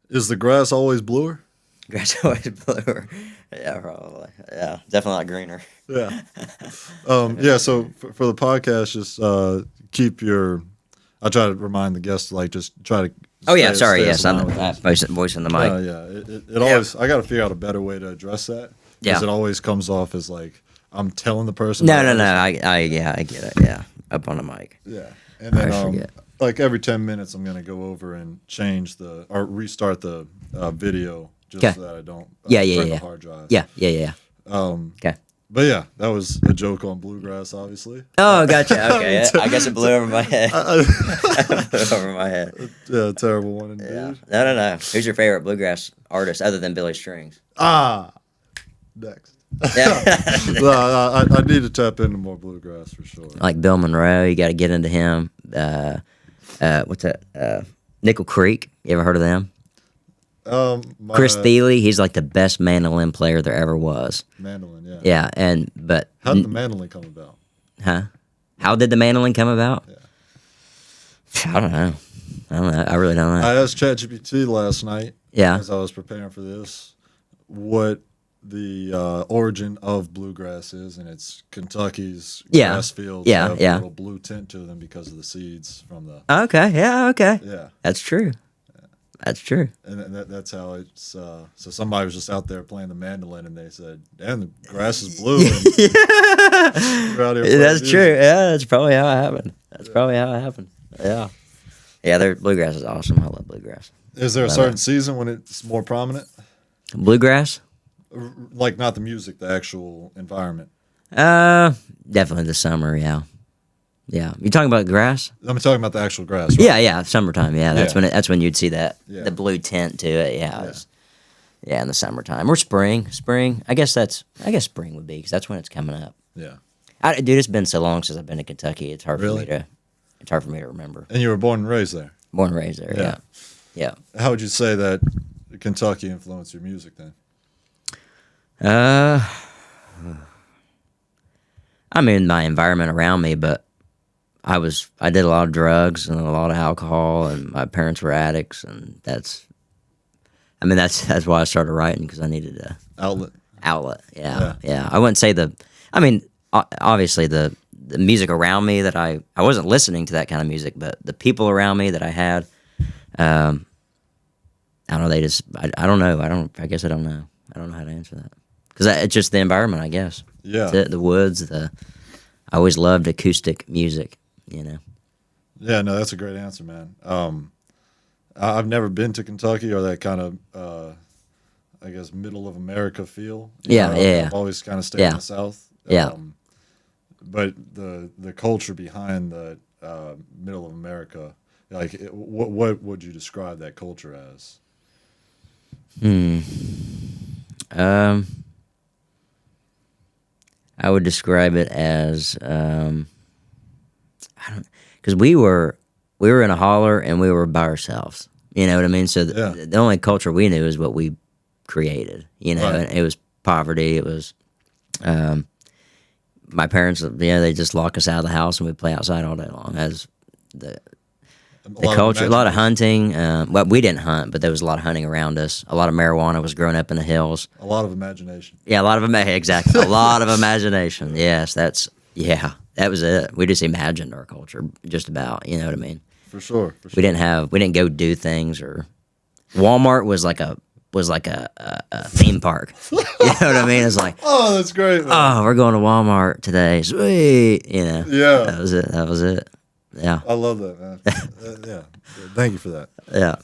Is the grass always bluer? Grass always bluer. Yeah, probably. Yeah, definitely not greener. Yeah. Yeah. So for the podcast, just keep your. I try to remind the guests to like just try to Oh yeah, sorry. stay us Yes, in I'm line with that this. voice in the mic. Yeah. It Yeah. always. I got to figure out a better way to address that because Yeah. it always comes off as like I'm telling the person. No, to no, no. understand. I get it. Yeah, up on the mic. Yeah. And I then always forget. like every 10 minutes, I'm gonna go over and change the or restart the video just Okay. so that I don't Yeah, yeah, burn the yeah. hard drive. Yeah. Um, Okay. but yeah, that was a joke on bluegrass, obviously. Oh, gotcha. Okay. I guess it blew over my head. I- Blew over my head. yeah, terrible one indeed. Yeah. No. Who's your favorite bluegrass artist other than Billy Strings? Ah, next. Yeah. No, I need to tap into more bluegrass for sure. Like Bill Monroe, you got to get into him. What's that? Nickel Creek. You ever heard of them? Chris Thiele, he's like the best mandolin player there ever was. Mandolin, yeah. Yeah, but How did the mandolin come about? huh? How did the mandolin come about? Yeah. I don't know. I really don't know. I asked ChatGPT last night Yeah. as I was preparing for this what the origin of bluegrass is, and it's Kentucky's Yeah. grass fields Yeah, have yeah. a little blue tint to them because of the seeds from the Okay. Yeah. Okay. yeah. That's true. That's true. And that's how it's. So somebody was just out there playing the mandolin, and they said, "Damn, the grass is blue." And we're out here playing That's music." true. Yeah, that's probably how it happened. That's probably how it happened. Yeah. Yeah, their bluegrass is awesome. I love bluegrass. Is there a Love certain it. season when it's more prominent? Bluegrass? Like not the music, the actual environment. Definitely the summer. Yeah. Yeah. You talking about grass? I'm talking about the actual grass. Right? Yeah. Summertime. Yeah, that's Yeah. that's when you'd see that Yeah. the blue tint to it. Yeah. Yeah, in the summertime or spring. Spring. I guess spring would be because that's when it's coming up. Yeah. Dude, it's been so long since I've been to Kentucky. It's hard Really? it's hard for me to remember. And you were born and raised there. Born and raised there. Yeah. Yeah. How would you say that Kentucky influenced your music then? I mean, my environment around me, but I did a lot of drugs and a lot of alcohol, and my parents were addicts, and that's why I started writing because I needed a Outlet. outlet. Yeah. I wouldn't say obviously the music around me that I wasn't listening to that kind of music, but the people around me that I had, I don't know. I don't know. I guess I don't know. I don't know how to answer that because it's just the environment, I guess. Yeah. That's it, the woods. I always loved acoustic music. You know. Yeah, no, that's a great answer, man. I've never been to Kentucky or that kind of, I guess, middle of America feel. You know, I've always kind of stayed in the South. Yeah. But the culture behind the middle of America, like, what would you describe that culture as? I would describe it as because we were in a holler and we were by ourselves. You know what I mean? So the only culture we knew is what we created. You know, Right. and it was poverty. It was my parents. They just lock us out of the house and we play outside all day long. As the culture, a lot of hunting. Well, we didn't hunt, but there was a lot of hunting around us. A lot of marijuana was growing up in the hills. A lot of imagination. Yeah, a lot of exactly. A lot of imagination. Yes, that was it. We just imagined our culture, just about. You know what I mean? For sure. We didn't go do things, or Walmart was like a theme park. You know what I mean? It's like, Oh, that's great, man. oh, we're going to Walmart today. Sweet. You know. Yeah. That was it. Yeah. I love that, man. Yeah. Thank you for that. Yeah.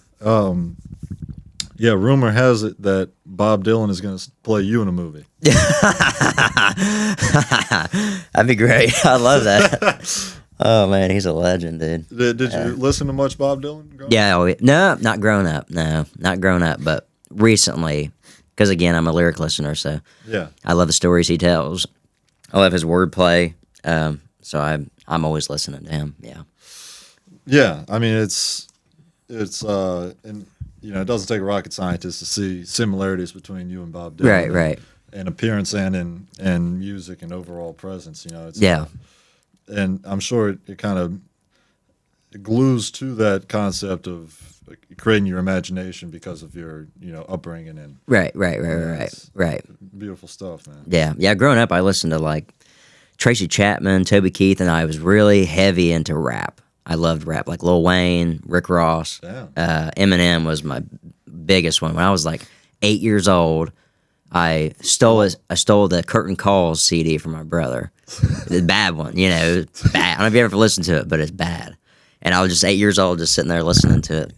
Yeah, rumor has it that Bob Dylan is going to play you in a movie. That'd be great. I love that. Oh man, he's a legend, dude. Did you listen to much Bob Dylan? growing up? Yeah, no, not grown up. No, not grown up, but recently, because again, I'm a lyric listener, so Yeah. I love the stories he tells. I love his wordplay. So I'm always listening to him. Yeah. Yeah, I mean it's and you know it doesn't take a rocket scientist to see similarities between you and Bob Dylan. Right. In appearance and in music and overall presence. You know, it's Yeah. and I'm sure it kind of glues to that concept of creating your imagination because of your upbringing and Right. beautiful stuff, man. Yeah. Growing up, I listened to like Tracy Chapman, Toby Keith, and I was really heavy into rap. I loved rap, like Lil Wayne, Rick Ross. Eminem was my biggest one. When I was like 8 years old, I stole the Curtain Calls CD from my brother, the bad one. It's bad. I don't know if you ever listened to it, but it's bad. And I was just 8 years old, just sitting there listening to it.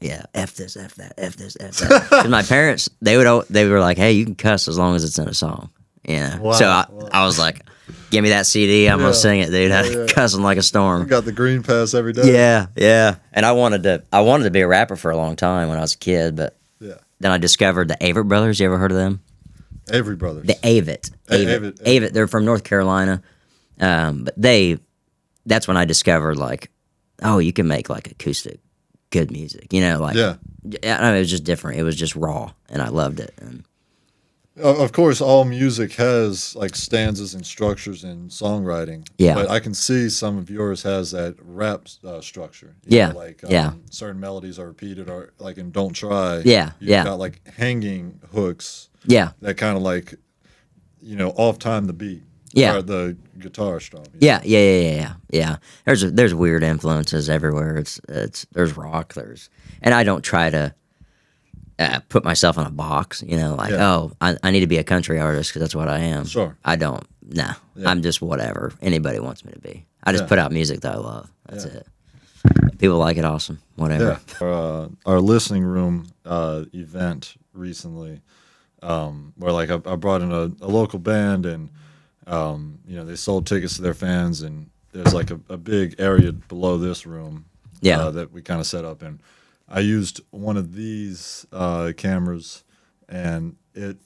Yeah, F this, F that, F this, F that. Because my parents, they were like, hey, you can cuss as long as it's in a song. Wow, So I was like, give me that CD, I'm gonna sing it, dude. I cussing like a storm. You got the green pass every day. Yeah. And I wanted to be a rapper for a long time when I was a kid, but then I discovered the Avett Brothers. You ever heard of them? Avery Brothers. The Avett. They're from North Carolina, but that's when I discovered like, oh, you can make like acoustic good music. Like I don't know, it was just different. It was just raw, and I loved it. And of course, all music has like stanzas and structures in songwriting. Yeah. But I can see some of yours has that rap structure. Certain melodies are repeated, or like in "Don't Try." You've got like hanging hooks. Yeah. That kind of like, off time the beat. Yeah. Or the guitar strum. Yeah. There's weird influences everywhere. There's rock. And I don't try to put myself in a box. I need to be a country artist because that's what I am. Sure. I don't. Nah. Yeah. I'm just whatever anybody wants me to be. I just put out music that I love. That's it. People like it, awesome. Whatever. Yeah. Our listening room event recently, where like I brought in a local band and. They sold tickets to their fans, and there's like a big area below this room that we kind of set up. And I used one of these cameras, and it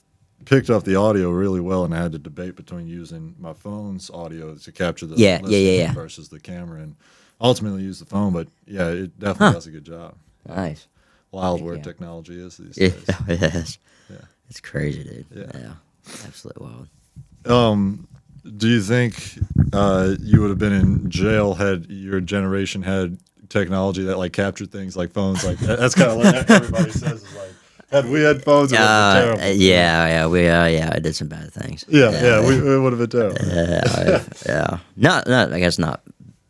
picked up the audio really well, and I had to debate between using my phone's audio to capture the listening versus the camera, and ultimately use the phone. But yeah, it definitely does a good job. Nice. Wild where technology is these days. It is. Yeah. It's crazy, dude. Yeah. Absolutely wild. Do you think you would have been in jail had your generation had technology that like captured things like phones? Like that's kind of what everybody says is like, had we had phones, it would have been terrible. I did some bad things. We would have been terrible. Not. I guess not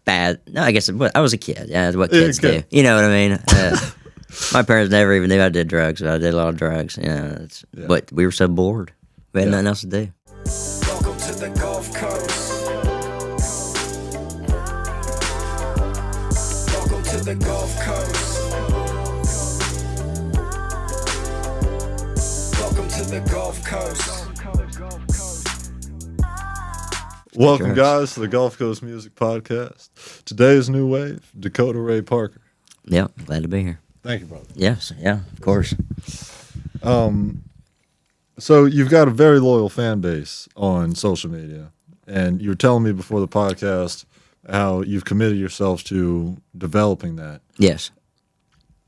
bad. No, I guess I was a kid. Yeah, that's what kids do. You know what I mean? My parents never even knew I did drugs, but I did a lot of drugs. But we were so bored. We had nothing else to do. Welcome to the Gulf Coast. Welcome to the Gulf Coast. Welcome to the Gulf Coast. Welcome, guys, to the Gulf Coast Music Podcast. Today's new wave, Dakota Ray Parker. Yep, glad to be here. Thank you, brother. Yes, yeah, of course. So you've got a very loyal fan base on social media, and you were telling me before the podcast how you've committed yourself to developing that. Yes.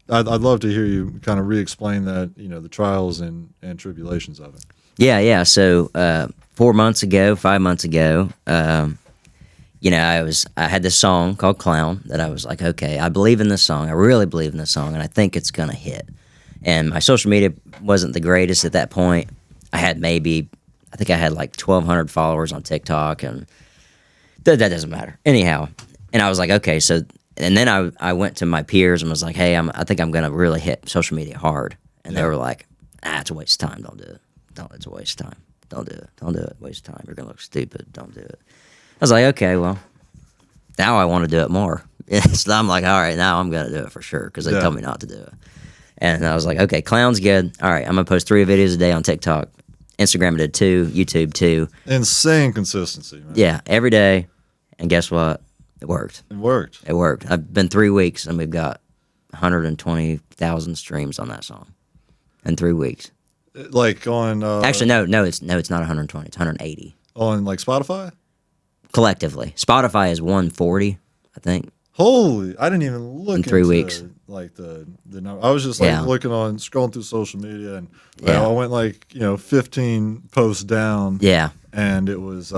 I'd love to hear you kind of re-explain that, the trials and tribulations of it. Yeah. So 5 months ago, I had this song called Clown that I was like, okay, I believe in this song. I really believe in this song, and I think it's going to hit. And my social media wasn't the greatest at that point. I had like 1,200 followers on TikTok, and that doesn't matter. Anyhow, and I was like, okay, so, and then I went to my peers and was like, hey, I think I'm going to really hit social media hard. And they were like, it's a waste of time. Don't do it. It's a waste of time. Don't do it. Waste of time. You're going to look stupid. Don't do it. I was like, okay, well, now I want to do it more. So I'm like, all right, now I'm going to do it for sure because they told me not to do it. And I was like, okay, Clown's good. All right, I'm going to post 3 videos a day on TikTok. Instagram I did 2, YouTube 2. Insane consistency, man. Yeah, every day. And guess what? It worked. It worked. I've been 3 weeks, and we've got 120,000 streams on that song in 3 weeks. Like on... Actually, no, it's not 120. It's 180. On like Spotify? Collectively. Spotify is 140, I think. Holy, I didn't even look in 3 weeks. Like the number. I was just like scrolling through social media, and I went 15 posts down. Yeah. And it was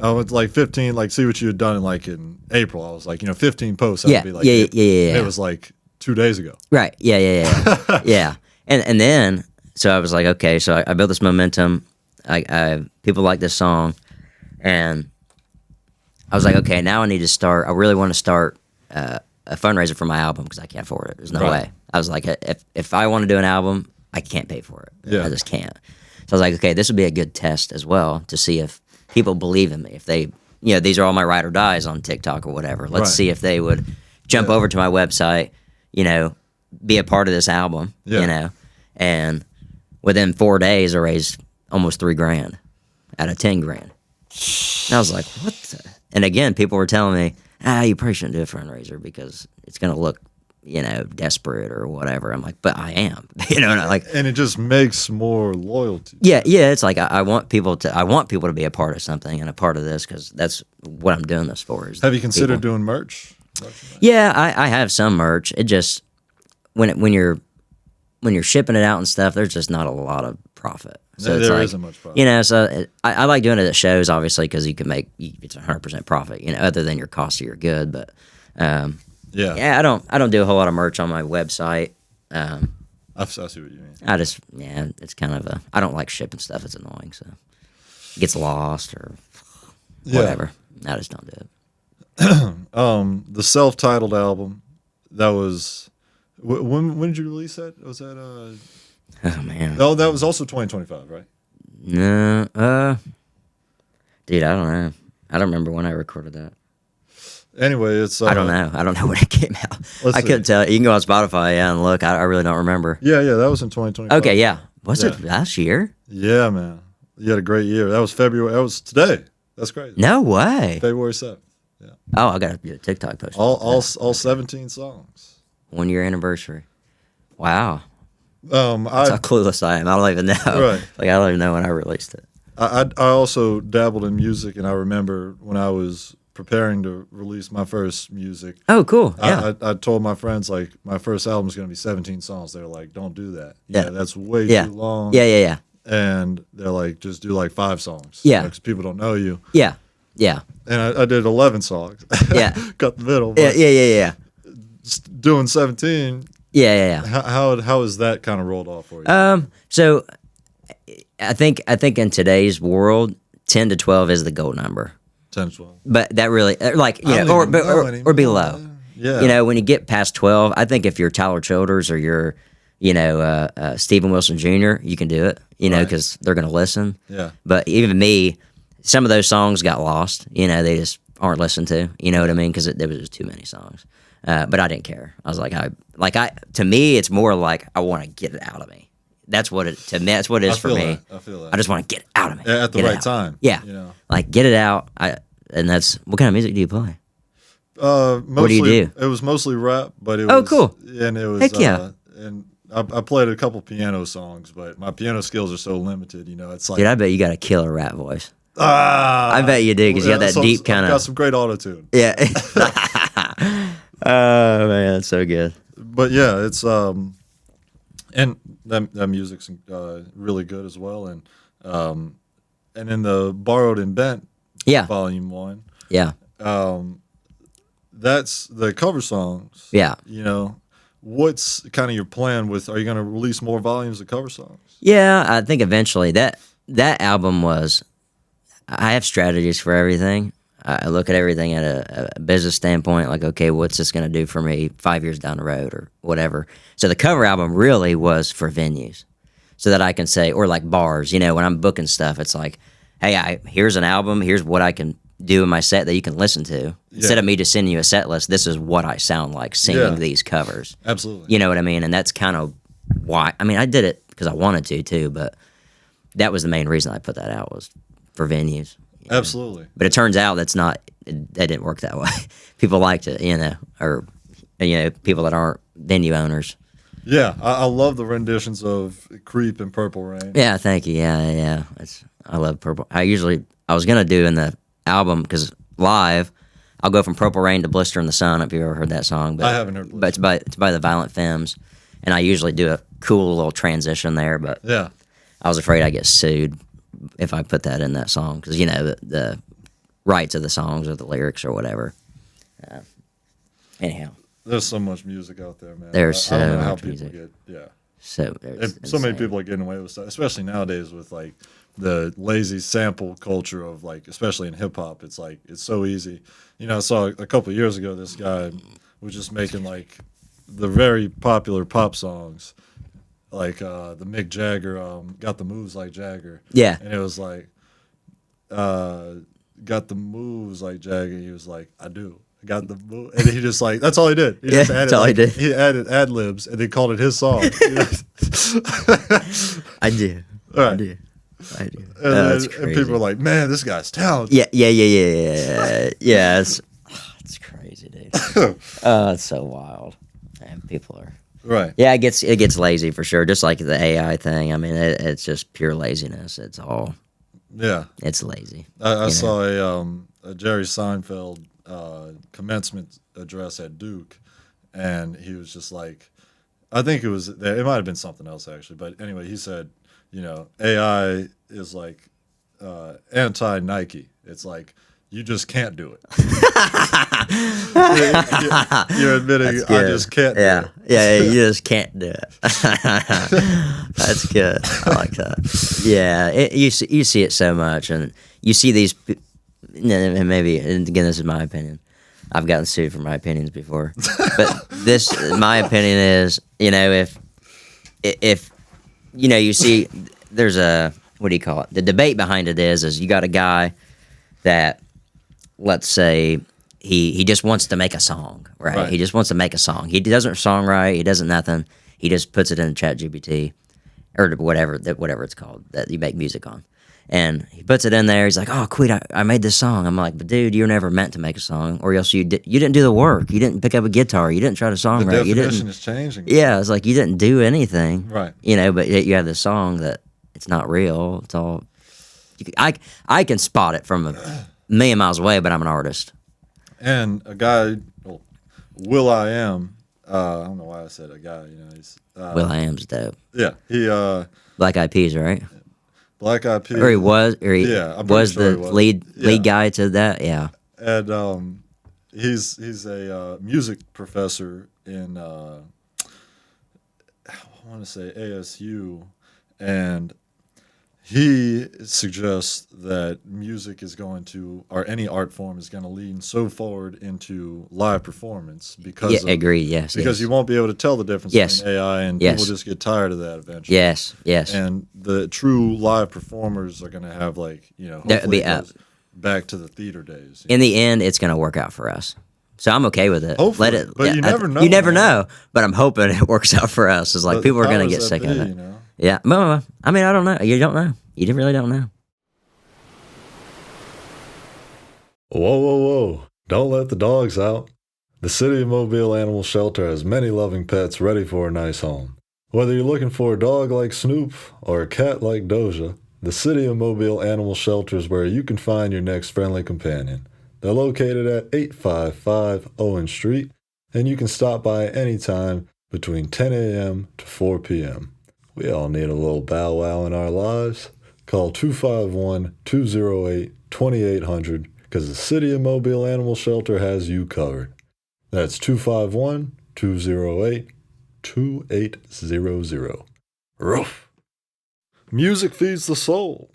Oh, it's like 15. Like, see what you had done in April. I was like, 15 posts. That Yeah, would be like yeah, it. yeah, yeah, And yeah. it was like 2 days ago. Right. Yeah, yeah, yeah. Yeah. And then so I was like, okay, so I built this momentum. I people like this song, and I was like, okay, now I need to start. I really want to start a fundraiser for my album because I can't afford it. There's no Right. way. I was like, if I want to do an album, I can't pay for it. Yeah. I just can't. So I was like, okay, this would be a good test as well to see if people believe in me. If they, these are all my ride or dies on TikTok or whatever. Let's Right. see if they would jump Yeah. over to my website, be a part of this album, Yeah. And within 4 days, I raised almost $3,000 out of 10 grand. And I was like, what the? And again, people were telling me, you probably shouldn't do a fundraiser because it's going to look, desperate or whatever. I'm like, but I am, And it just makes more loyalty. yeah, it's like I want people to be a part of something and a part of this because that's what I'm doing this for. Is Have you considered people. doing merch? Yeah, I have some merch. It just when you're shipping it out and stuff, there's just not a lot of profit. So it's There like, isn't much profit. I like doing it at shows, obviously, because you can make it's 100% profit. Other than your cost of your good, but Yeah. I don't do a whole lot of merch on my website. I see what you mean. It's kind of I don't like shipping stuff. It's annoying, so it gets lost or Yeah. whatever. I just don't do it. The self-titled album, that was when did you release that? Was that Oh man, Oh, that was also 2025, right? no, dude, I don't know. I don't remember when I recorded that. Anyway, it's I don't know. I don't know when it came out. Let's I couldn't see. tell. You can go on Spotify, and look. I really don't remember. Yeah, that was in 2025. Okay, yeah. Was it Yeah. last year? Yeah, man. You had a great year. That was February. That was today. That's crazy. No way. February 7th. Oh, I got to do a TikTok post. All 17 songs. 1 year anniversary. Wow. I That's how clueless I am. I don't even know. Right. Like, I don't even know when I released it. I also dabbled in music, and I remember when I was preparing to release my first music. Oh, cool. Yeah. I told my friends, like, my first album is going to be 17 songs. They're like, don't do that. Yeah. That's way Yeah. too long. Yeah. And they're like, just do like 5 songs. Yeah. Because people don't know you. Yeah. Yeah. And I did 11 songs. Yeah. Cut the middle. Yeah. But Yeah. just doing 17, Yeah. how is that kind of rolled off for you? So I think in today's world, 10 to 12 is the gold number. 10, 12. But that really, like, I don't or even know or anymore, below. man. Yeah. When you get past 12, I think if you're Tyler Childers or you're, Stephen Wilson Jr., you can do it, Right. because they're going to listen. Yeah. But even me, some of those songs got lost. They just aren't listened to. You know what I mean? Because there was just too many songs. But I didn't care. I was like, to me, it's more like I want to get it out of me. That's what to me. That's what it is for me. I feel that. I just want to get it out of me. Yeah, at the Get it right out. time. Yeah. You Get it out. And that's what kind of music do you play? Mostly, do you do? It was mostly rap, but it was. Oh, cool. And it was. Heck yeah. And I played a couple piano songs, but my piano skills are so limited. It's like. Dude, I bet you got a killer rap voice. I bet you do, 'cause you got that deep kinda- Got some great auto tune. Yeah. Oh man, that's so good. But yeah, it's and that music's really good as well, and in the Borrowed and Bent Yeah. Volume 1, Yeah. that's the cover songs. Yeah. What's kind of your plan with? Are you going to release more volumes of cover songs? Yeah, I think eventually that album was. I have strategies for everything. I look at everything at a business standpoint, like, okay, what's this going to do for me 5 years down the road or whatever. So the cover album really was for venues, so that I can say, or like bars, when I'm booking stuff, it's like, hey, here's an album, here's what I can do in my set that you can listen to. Instead of me just sending you a set list, this is what I sound like singing Yeah. these covers. Absolutely. You know what I mean? And that's kind of why. I mean, I did it because I wanted to too, but that was the main reason I put that out, was for venues. Absolutely. But it turns out that didn't work that way. People liked it, or people that aren't venue owners. Yeah, I love the renditions of Creep and Purple Rain. Yeah, thank you. Yeah. I love Purple. I was gonna do in the album, because live, I'll go from Purple Rain to Blister in the Sun. If you ever heard that song, but I haven't heard But it's by the Violent Femmes, and I usually do a cool little transition there. But Yeah. I was afraid I'd get sued if I put that in that song, because the rights of the songs or the lyrics or whatever. Anyhow, There's so much music out there, man. There's I don't so know how much people music. get. so And it's so many insane. people are getting away with stuff, especially nowadays with like the lazy sample culture of like, especially in hip hop. It's like it's so easy. I saw a couple of years ago this guy was just making like the very popular pop songs, like the Mick Jagger, got the moves like Jagger, Yeah. and it was like, got the moves like Jagger. He was like, I do. I got the move, and he just like that's all he did. He Yeah, just added that's all he did. He added ad libs, and they called it his song. I do. All right. I do. I do. And, Oh, that's and crazy. people are like, "Man, this guy's talented." Yeah. It's crazy, dude. Oh, it's so wild. And people are. Right. Yeah, it gets lazy for sure. Just like the AI thing. I mean, it's just pure laziness. Yeah. It's lazy. I saw a Jerry Seinfeld commencement address at Duke, and he was just like, I think it was it might have been something else actually, but anyway, he said, AI is like anti Nike. It's like you just can't do it. You're admitting That's I good. just can't do Yeah. it. Yeah, you just can't do it. That's good. I like that. Yeah, you see it so much, and you see these. And maybe, and again, this is my opinion. I've gotten sued for my opinions before, but my opinion is, if you see, there's a what do you call it? The debate behind it is you got a guy that, let's say, he just wants to make a song, right? Right. He just wants to make a song. He doesn't songwrite. He doesn't nothing. He just puts it in ChatGPT or whatever it's called that you make music on. And he puts it in there. He's like, "Oh, Queen, I made this song." I'm like, "But dude, you're never meant to make a song, or else you didn't do the work. You didn't pick up a guitar. You didn't try to The songwrite. You definition didn't." is changing. Yeah, it's like you didn't do anything, Right. But yet you have this song that it's not real. It's all. I can spot it from a million miles away, but I'm an artist. And a guy, Will I Am. I don't know why I said a guy. He's Will I Am's dope. yeah. He Black Eyed Peas, right? Black Eyed Peas. Or he was, Yeah, I'm pretty was sure the he was. lead Yeah. guy to that. Yeah. And he's a music professor in I want to say ASU, and he suggests that music is going to, or any art form is going to lean so forward into live performance because Yeah, agreed. Yes. because yes. you won't be able to tell the difference Yes. between AI, and Yes. people just get tired of that eventually. Yes. Yes. And the true live performers are going to have like That would hopefully be it goes back to the theater days. In the end, it's going to work out for us. So I'm okay with it. Hopefully, Let it. but you never know, You never man. know. But I'm hoping it works out for us. It's like But people are going to powers get that sick be, of it. Yeah. Well, I mean, I don't know. You don't know. You really don't know. Whoa, whoa, whoa. Don't let the dogs out. The City of Mobile Animal Shelter has many loving pets ready for a nice home. Whether you're looking for a dog like Snoop or a cat like Doja, the City of Mobile Animal Shelter is where you can find your next friendly companion. They're located at 855 Owen Street, and you can stop by anytime between 10 a.m. to 4 p.m. We all need a little bow wow in our lives. Call 251-208-2800 because the City of Mobile Animal Shelter has you covered. That's 251-208-2800. Roof. Music feeds the soul,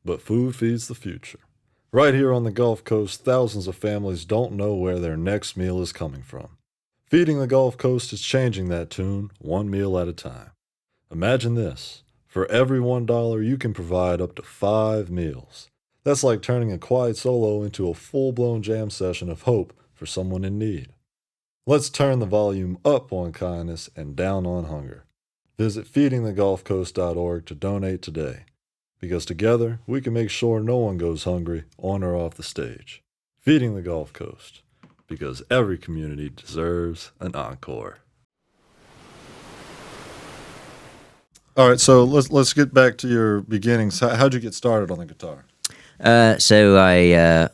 but food feeds the future. Right here on the Gulf Coast, thousands of families don't know where their next meal is coming from. Feeding the Gulf Coast is changing that tune one meal at a time. Imagine this. For every $1, you can provide up to 5 meals. That's like turning a quiet solo into a full-blown jam session of hope for someone in need. Let's turn the volume up on kindness and down on hunger. Visit feedingthegulfcoast.org to donate today, because together we can make sure no one goes hungry on or off the stage. Feeding the Gulf Coast, because every community deserves an encore. All right, so let's get back to your beginnings. How'd you get started on the guitar? So I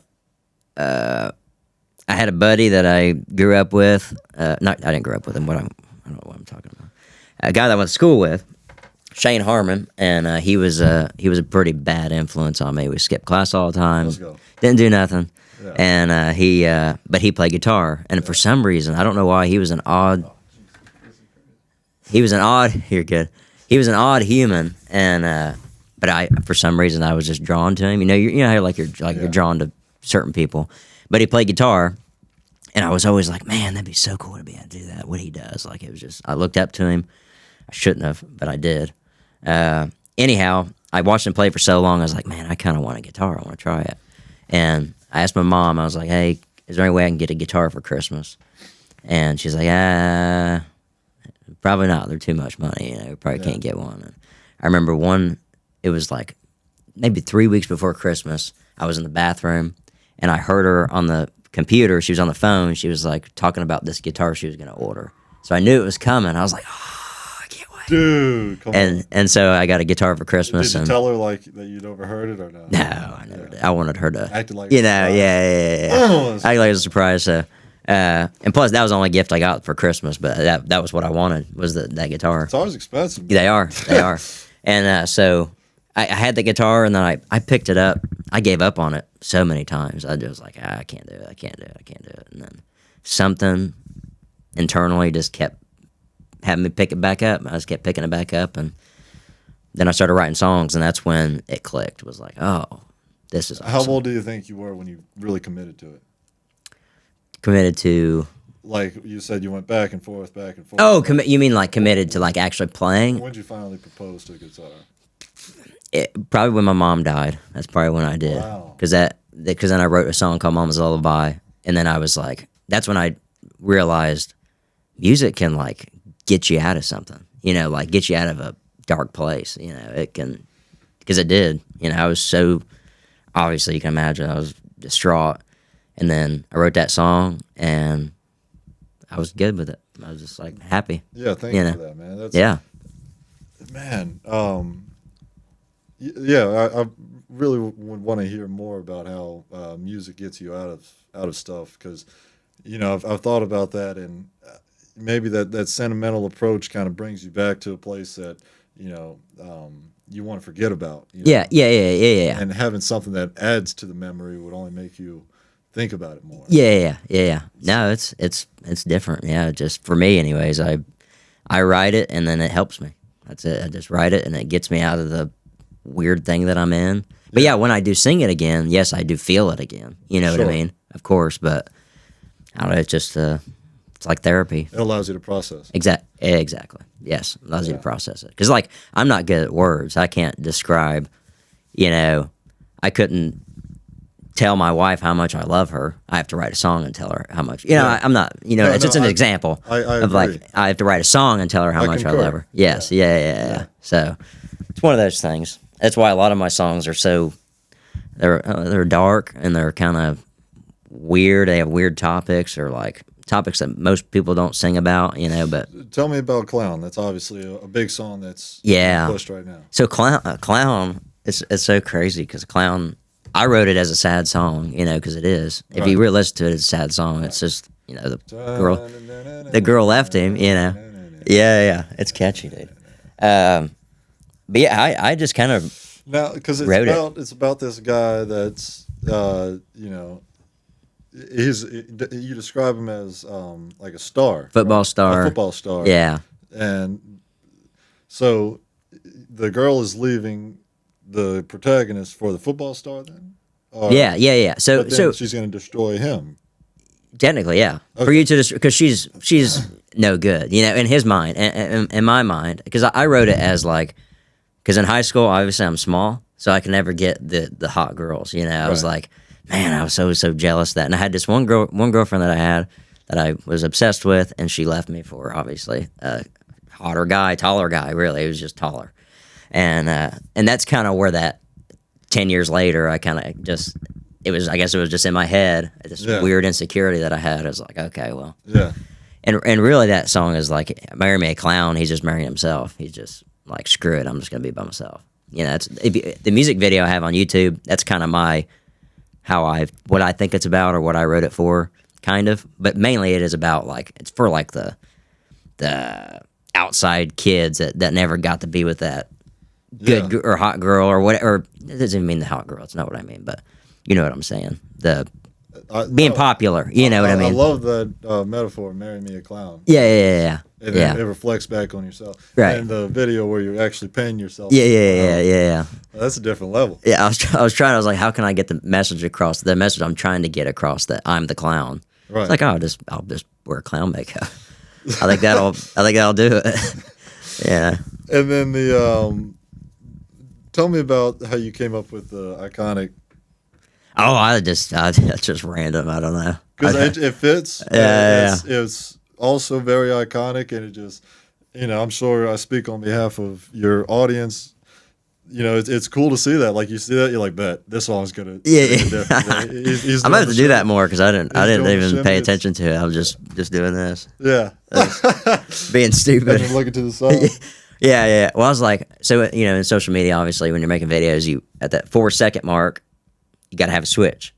had a buddy that I grew up with. I didn't grow up with him. I don't know what I'm talking about. A guy that I went to school with, Shane Harmon, and he was a pretty bad influence on me. We skipped class all the time. Let's go. Didn't do nothing. Yeah. And but he played guitar, and for some reason I don't know why he was an odd. He was an odd. You're good. He was an odd human, and but I for some reason I was just drawn to him. You know how you're drawn to certain people, but he played guitar, and I was always like, man, that'd be so cool to be able to do that. What he does, like it was just I looked up to him. I shouldn't have, but I did. Anyhow, I watched him play for so long. I was like, man, I kind of want a guitar. I want to try it. And I asked my mom. I was like, hey, is there any way I can get a guitar for Christmas? And she's like, probably not. They're too much money. You probably can't get one. And I remember one. It was like maybe 3 weeks before Christmas. I was in the bathroom, and I heard her on the computer. She was on the phone. She was like talking about this guitar she was going to order. So I knew it was coming. I was like, oh, I can't wait. Dude, come on. And so I got a guitar for Christmas. Did you and tell her like that you'd overheard it or not? No, I never did. I wanted her to Acted like yeah, a yeah. Oh, Act like it was a surprise. So, and plus that was the only gift I got for Christmas. But that was what I wanted was that guitar. It's always expensive. They are. And so I had the guitar, and then I picked it up. I gave up on it so many times. I just was like, I can't do it. I can't do it. And then something internally just kept having me pick it back up. I just kept picking it back up, and then I started writing songs, and that's when it clicked. It was like, oh, this is awesome. How old do you think you were when you really committed to it? Committed to? Like you said, you went back and forth, back and forth. Oh, you mean like committed to like actually playing? When did you finally propose to the guitar? Probably when my mom died. That's probably when I did. Wow. Because then I wrote a song called Mama's Lullaby, and then I was like, that's when I realized music can like get you out of something, like get you out of a dark place, it can, because it did, I was so, obviously you can imagine I was distraught, and then I wrote that song, and I was good with it. I was just like happy. Yeah, thank you for that, man. That's, yeah. Man, yeah, I really would want to hear more about how music gets you out of stuff, because I've thought about that, and maybe that sentimental approach kind of brings you back to a place that you want to forget about. Yeah. And having something that adds to the memory would only make you think about it more. Yeah. No, it's different. Yeah, just for me, anyways. I write it, and then it helps me. That's it. I just write it, and it gets me out of the weird thing that I'm in. But yeah, when I do sing it again, yes, I do feel it again. You know what I mean? Of course, but I don't know. It's just it's like therapy. It allows you to process. Exactly. Yes, it allows you to process it. Because like I'm not good at words. I can't describe. I couldn't tell my wife how much I love her. I have to write a song and tell her how much. I'm not. It's just an example of like I have to write a song and tell her how much I love her. Yes. Yeah. So it's one of those things. That's why a lot of my songs are so they're dark, and they're kind of weird. They have weird topics, or like topics that most people don't sing about, but tell me about Clown. That's obviously a big song that's pushed right now. So Clown it's so crazy, because Clown, I wrote it as a sad song, because it is. If you really listen to it, it's a sad song. It's just the girl left him, yeah, it's catchy, dude. But yeah, I just kind of now, because it's about this guy that's you describe him as like a star, football star, a football star, yeah. And so the girl is leaving the protagonist for the football star, then. Yeah. So she's going to destroy him. Technically, yeah. Okay. For you to because she's no good, in his mind, and in my mind, because I wrote it as like. Because in high school, obviously, I'm small, so I can never get the hot girls. I was like, man, I was so jealous of that. And I had this one girlfriend that I had that I was obsessed with, and she left me for, obviously, a hotter guy, taller guy, really. He was just taller. And that's kind of where that 10 years later, I kind of just, I guess it was just in my head, this weird insecurity that I had. I was like, okay, well. Yeah. And really that song is like, marry me a clown, he's just marrying himself. He's just like, screw it, I'm just going to be by myself. That's the music video I have on YouTube, that's kind of what I think it's about, or what I wrote it for, kind of. But mainly it is about, like, it's for, like, the outside kids that never got to be with that good or hot girl or whatever. It doesn't even mean the hot girl. It's not what I mean, but you know what I'm saying. being popular. You know what I mean? I love that metaphor. Marry me a clown. Yeah. And Yeah. it reflects back on yourself. Right. And the video where you're actually paying yourself. Yeah. That's a different level. Yeah, I was trying. I was like, how can I get the message across? The message I'm trying to get across that I'm the clown. Right. It's like, oh, I'll just wear clown makeup. I think that'll do it. Yeah. And then tell me about how you came up with the iconic. Oh, that's just random. I don't know. Because it fits. Yeah. It's also very iconic, and it just, I'm sure I speak on behalf of your audience. It's cool to see that. Like, you see that, you're like, bet this song's gonna. Yeah. He's I'm gonna have to do that more because I didn't doing even the pay shimmies. attention to it. I was just doing this, Yeah. being And stupid. then looking to the side. Yeah. Well, I was like, so in social media, obviously, when you're making videos, you at that 4-second mark, you got to have a switch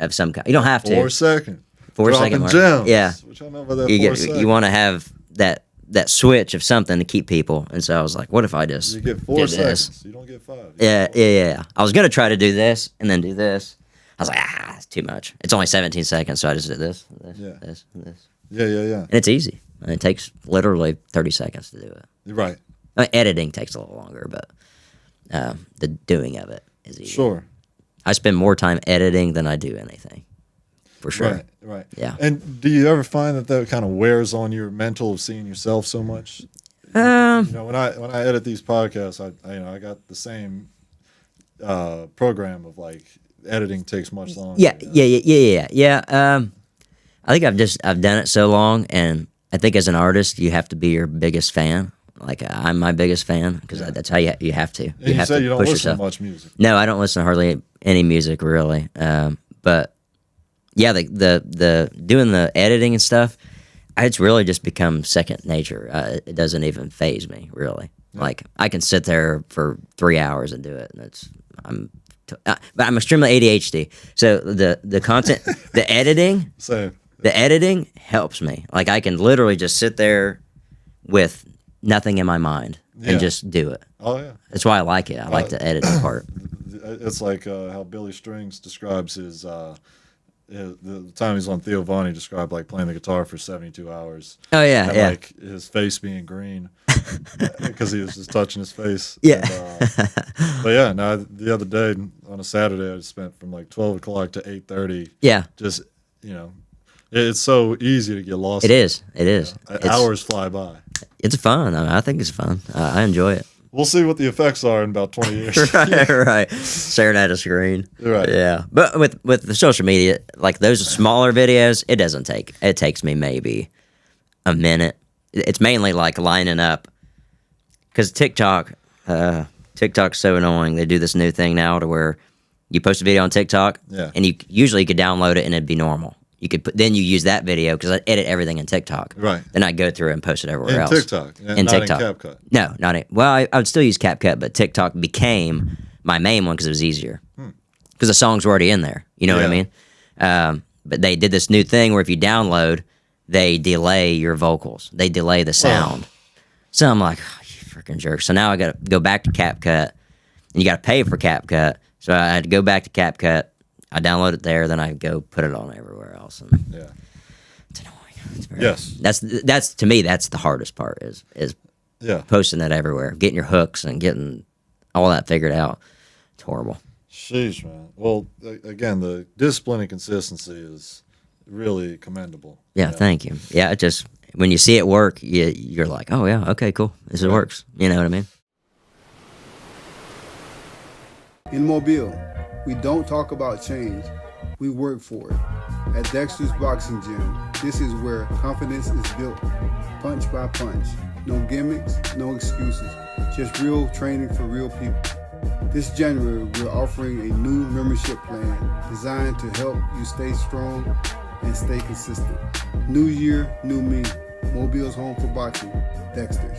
of some kind. You don't have to. 4 seconds. 4-second mark. Gems. Yeah. What y'all know about that 4 seconds? You want to have that switch of something to keep people. And so I was like, what if I just You get 4 did seconds. this? You don't get 5. Yeah. I was gonna try to do this and then do this. I was like, it's too much. It's only 17 seconds, so I just did this, Yeah. this, and this. Yeah. And it's easy. And it takes literally 30 seconds to do it. Right. Editing takes a little longer, but the doing of it is easy. Sure. I spend more time editing than I do anything, for sure. Right. Yeah. And do you ever find that kind of wears on your mental of seeing yourself so much? When I edit these podcasts, I got the same program of like editing takes much longer. Yeah. I think I've done it so long, and I think as an artist, you have to be your biggest fan. Like, I'm my biggest fan because that's how you have to. And you have say to you don't push listen yourself. to much music. No, I don't listen to hardly any music really. But yeah, the doing the editing and stuff, it's really just become second nature. It doesn't even faze me really. Yeah. Like, I can sit there for 3 hours and do it, and but I'm extremely ADHD. So the content, the editing, the editing helps me. Like, I can literally just sit there with nothing in my mind and just do it. Oh yeah. That's why I like it. I like the editing part. It's like how Billy Strings describes the time he's on Theo Von, he described like playing the guitar for 72 hours. Oh yeah, and, yeah. like his face being green because he was just touching his face. Yeah. And, but yeah, no, the other day on a Saturday, I spent from like 12 o'clock to 8:30. Yeah. Just, it's so easy to get lost. It is. Hours fly by. It's fun. I think it's fun. I enjoy it. We'll see what the effects are in about 20 years. right. Staring at a screen. Right. Yeah. But with the social media, like those smaller videos, it takes me maybe a minute. It's mainly like lining up, because TikTok's so annoying. They do this new thing now to where you post a video on TikTok, and you could download it and it'd be normal. Then you use that video, because I edit everything in TikTok. Right. Then I go through and post it everywhere else. TikTok. In not TikTok. in CapCut. No, not in. Well, I would still use CapCut, but TikTok became my main one because it was easier. Because the songs were already in there. You know what I mean? But they did this new thing where if you download, they delay your vocals. They delay the sound. So I'm like, oh, you freaking jerk. So now I got to go back to CapCut, and you got to pay for CapCut. So I had to go back to CapCut. I download it there, then I go put it on everywhere else. And it's annoying. That's to me, that's the hardest part is posting it everywhere, getting your hooks and getting all that figured out. It's horrible. Sheesh, man. Well, again, the discipline and consistency is really commendable. Yeah, thank you. Yeah, it just, when you see it work, you're like, oh yeah, okay, cool. This works. You know what I mean? In Mobile, we don't talk about change, we work for it. At Dexter's Boxing Gym, this is where confidence is built, punch by punch. No gimmicks, no excuses, just real training for real people. This January, we're offering a new membership plan designed to help you stay strong and stay consistent. New year, new me. Mobile's home for boxing, Dexter's.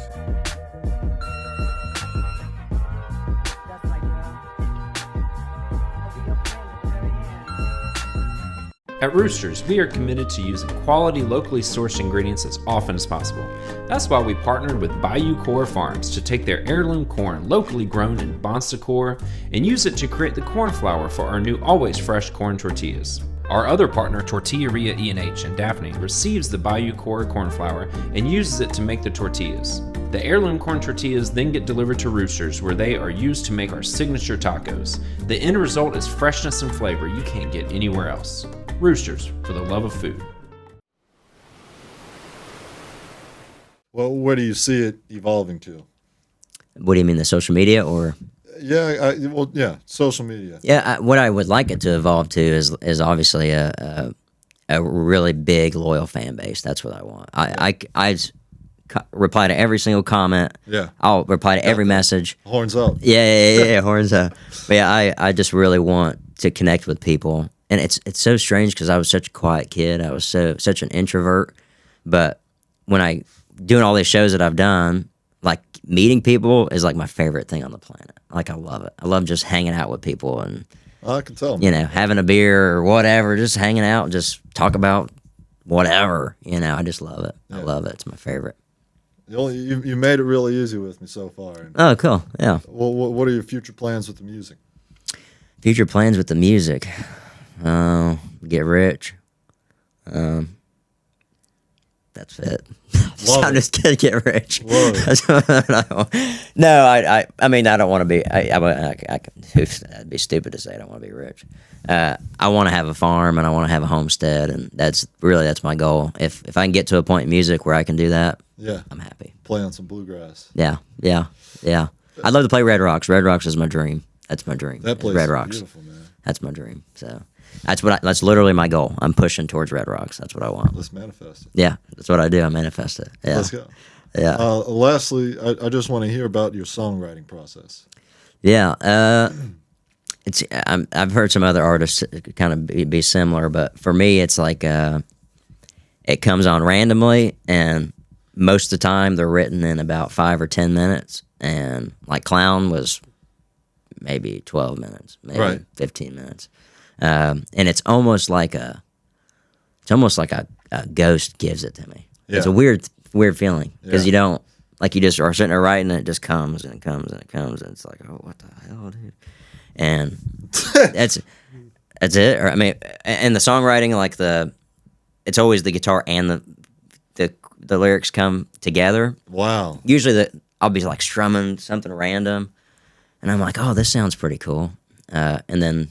At Roosters, we are committed to using quality, locally sourced ingredients as often as possible. That's why we partnered with Bayou Corps Farms to take their heirloom corn, locally grown in Bon Secours, and use it to create the corn flour for our new always fresh corn tortillas. Our other partner, Tortilleria E&H in Daphne, receives the Bayou Core corn flour and uses it to make the tortillas. The heirloom corn tortillas then get delivered to Roosters, where they are used to make our signature tacos. The end result is freshness and flavor you can't get anywhere else. Roosters, for the love of food. Well, where do you see it evolving to? What do you mean, the social media or? Yeah, social media. Yeah, what I would like it to evolve to is obviously a really big loyal fan base. That's what I want. I reply to every single comment. Yeah. I'll reply to every message. Horns up. Yeah, horns up. But yeah, I just really want to connect with people, and it's so strange because I was such a quiet kid. I was such an introvert, but when I doing all these shows that I've done, like meeting people is like my favorite thing on the planet. Like I love it. I love just hanging out with people and I can tell. having a beer or whatever, just hanging out, just talk about whatever. I just love it. Yeah. I love it. It's my favorite. You made it really easy with me so far. And, Oh, cool. Yeah. well, what are your future plans with the music? Future plans with the music. Get rich. That's it. I'm just kidding. Get rich. That's what I want. No, I mean, I don't want to be. That'd be stupid to say I don't want to be rich. I want to have a farm and I want to have a homestead, and that's my goal. If I can get to a point in music where I can do that, Yeah. I'm happy. Play on some bluegrass. Yeah. I'd love to play Red Rocks. Red Rocks is my dream. That's my dream. That place Red is Rocks. beautiful, man. That's my dream. So that's literally my goal. I'm pushing towards Red Rocks. That's what I want. Let's manifest it. Yeah, that's what I do. I manifest it. Yeah. Let's go. Yeah. Lastly, I just want to hear about your songwriting process. Yeah. I've heard some other artists kind of be similar, but for me, it's like it comes on randomly, and most of the time they're written in about 5 or 10 minutes, and like Clown was maybe 12 minutes, maybe Right. 15 minutes, and it's almost like a ghost gives it to me. It's Yeah. a weird feeling because Yeah. you don't you just are sitting there writing and it just comes and it comes and it comes and it's like, oh, what the hell, dude? And that's it. Or I mean, and the songwriting, like it's always the guitar and the lyrics come together. Wow. Usually I'll be like strumming something random, and I'm like, oh, this sounds pretty cool, and then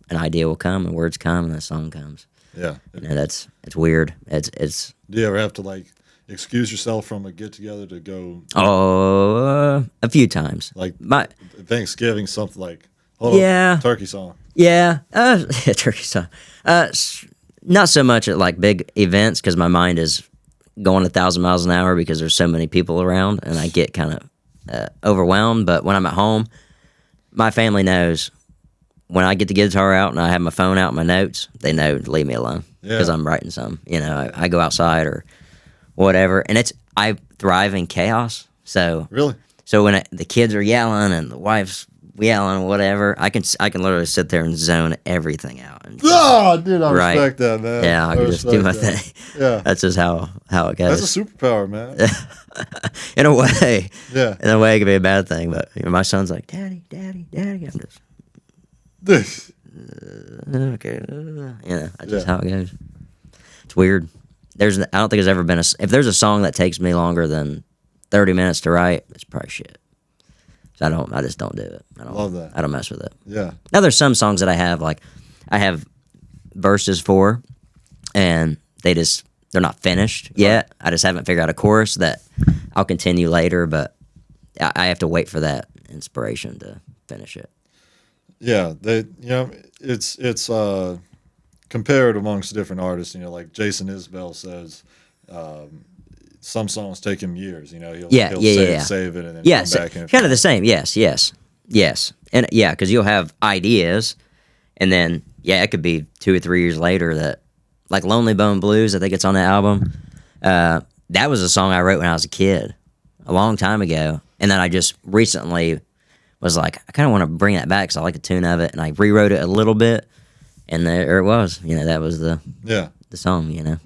an idea will come and words come and the song comes. Yeah. It's weird. It's Do you ever have to like excuse yourself from a get together to go a few times. like My Thanksgiving, something like Yeah. turkey song? Yeah, turkey song. Not so much at like big events because my mind is going 1,000 miles an hour because there's so many people around and I get kind of overwhelmed. But when I'm at home, my family knows when I get the guitar out and I have my phone out, my notes, they know to leave me alone because Yeah. I'm writing some. I go outside or whatever, and I thrive in chaos. So Really? So when the kids are yelling and the wife's yelling, whatever, I can literally sit there and zone everything out. And Oh, dude, I Right. respect that, man. yeah, I can just do my respect that. thing. Yeah. That's just how it goes. That's a superpower, man. In a way, Yeah. in a way, it could be a bad thing. But my son's like, "Daddy, Daddy, Daddy." I'm just okay. That's just Yeah. how it goes. It's weird. I don't think there's ever been if there's a song that takes me longer than 30 minutes to write, it's probably shit. So I just don't do it. I don't Love that. I don't mess with it. Yeah. Now there's some songs that I have verses for, and they're not finished yet. I just haven't figured out a chorus that I'll continue later, but I have to wait for that inspiration to finish it. Yeah, it's compared amongst different artists. Like Jason Isbell says, some songs take him years. He'll save it and then Yeah, come back and kind of the same. Yes, and yeah, because you'll have ideas, and then it could be 2 or 3 years later that, like Lonely Bone Blues, I think it's on the album. That was a song I wrote when I was a kid, a long time ago, and then I just recently was like, I kind of want to bring that back because I like the tune of it, and I rewrote it a little bit, and there it was. That was the song.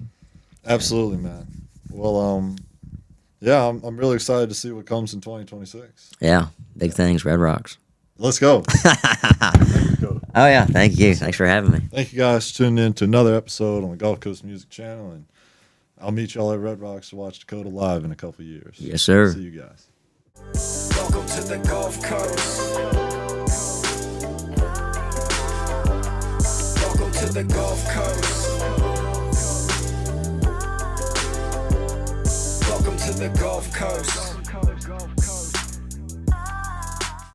Absolutely, man. Well, I'm really excited to see what comes in 2026. Yeah, big things, Red Rocks. Let's go. Thank you, Dakota. Oh yeah, thank you. Thanks for having me. Thank you guys for tuning in to another episode on the Gulf Coast Music Channel, and I'll meet y'all at Red Rocks to watch Dakota live in a couple years. Yes, sir. See you guys. Welcome to the Gulf Coast. Welcome to the Gulf Coast. Welcome to the Gulf Coast.